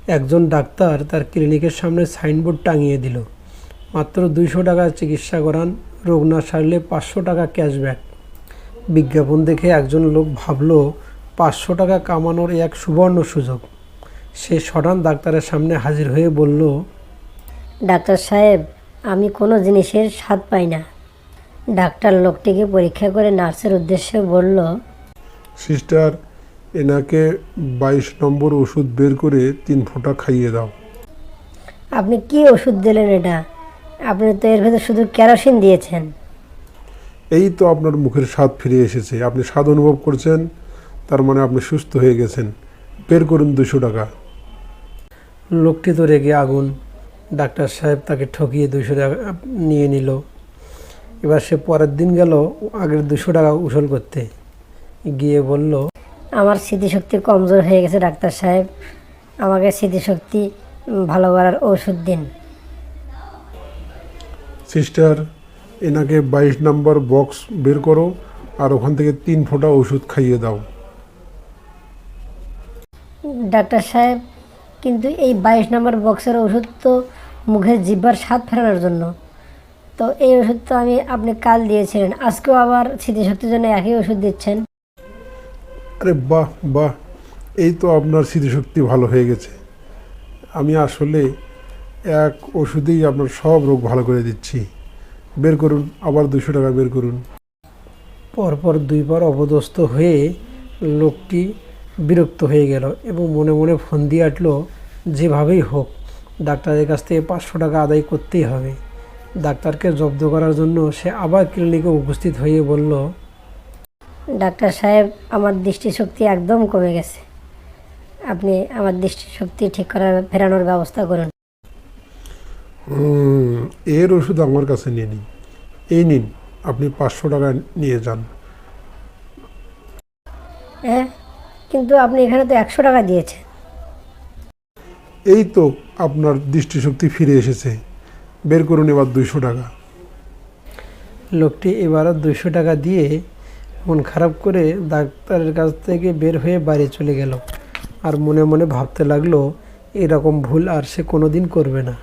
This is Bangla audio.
একজন ডাক্তার তার ক্লিনিকের সামনে সাইনবোর্ড টাঙিয়ে দিল, মাত্র 200 টাকা চিকিৎসা করান, রোগ না সারলে 500 টাকা ক্যাশব্যাক। বিজ্ঞাপন দেখে একজন লোক ভাবল 500 টাকা কামানোর এক সুবর্ণ সুযোগ। সে সটান ডাক্তারের সামনে হাজির হয়ে বলল, ডাক্তার সাহেব, আমি কোনো জিনিসের স্বাদ পাই না। ডাক্তার লোকটিকে পরীক্ষা করে নার্সের উদ্দেশ্যে বলল, সিস্টার, এনাকে 22 নম্বর ওষুধ বের করে 3 ফোঁটা খাইয়ে দাও। আপনি কি ওষুধ দিলেন এটা? আপনি তো এর ভেতর শুধু কেরোসিন দিয়েছেন। এই তো আপনার মুখের স্বাদ ফিরে এসেছে, আপনি স্বাদ অনুভব করছেন, তার মানে আপনি সুস্থ হয়ে গেছেন। বের করুন 200 টাকা। লোকটি তো রেগে আগুন। ডাক্তার সাহেব তাকে ঠকিয়ে 200 টাকা নিয়ে নিল। এবার সে পরের দিন গেল আগের 200 টাকা উসুল করতে গিয়ে বলল, আমার স্মৃতিশক্তি কমজোর হয়ে গেছে ডাক্তার সাহেব, আমাকে স্মৃতিশক্তি ভালো করার ওষুধ দিন। সিস্টার, এনাকে 22 নম্বর বক্স বের করো আর ওখান থেকে 3 ফোঁটা ওষুধ খাইয়ে দাও। ডাক্তার সাহেব, কিন্তু এই 22 নম্বর বক্সের ওষুধ তো মুখের জিহ্বার স্বাদ ফেরানোর জন্য। তো এই ওষুধ তো আপনি কাল দিয়েছিলেন, আজকেও আবার স্মৃতিশক্তির জন্য একই ওষুধ দিচ্ছেন। আরে বাহ বাহ, এই তো আপনার স্মৃতিশক্তি ভালো হয়ে গেছে। আমি আসলে এক ওষুধেই আপনার সব রোগ ভালো করে দিচ্ছি। বের করুন, আবার 200 টাকা বের করুন। পরপর 2বার অপদস্থ হয়ে লোকটি বিরক্ত হয়ে গেল এবং মনে মনে ফোন দিয়ে আটল, যেভাবেই হোক ডাক্তারের কাছ থেকে 500 টাকা আদায় করতেই হবে। ডাক্তারকে জব্দ করার জন্য সে আবার ক্লিনিকে উপস্থিত হয়ে বলল, ডাক্তার সাহেব, আমার দৃষ্টিশক্তি একদম কমে গেছে, আপনি আমার দৃষ্টিশক্তি ঠিক করার ফেরানোর ব্যবস্থা করুন। এর ওষুধ আমার কাছে নিয়ে নিন। এই নিন, আপনি 500 টাকা নিয়ে যান। হ্যাঁ, কিন্তু আপনি এখানে তো 100 টাকা দিয়েছেন। এই তো আপনার দৃষ্টিশক্তি ফিরে এসেছে। বের করুন এবার 200 টাকা। লোকটি এবারও 200 টাকা দিয়ে মন খারাপ করে ডাক্তারের কাছ থেকে বের হয়ে বাড়ি চলে গেল আর মনে মনে ভাবতে লাগলো, এরকম ভুল আর সে কোনোদিন করবে না।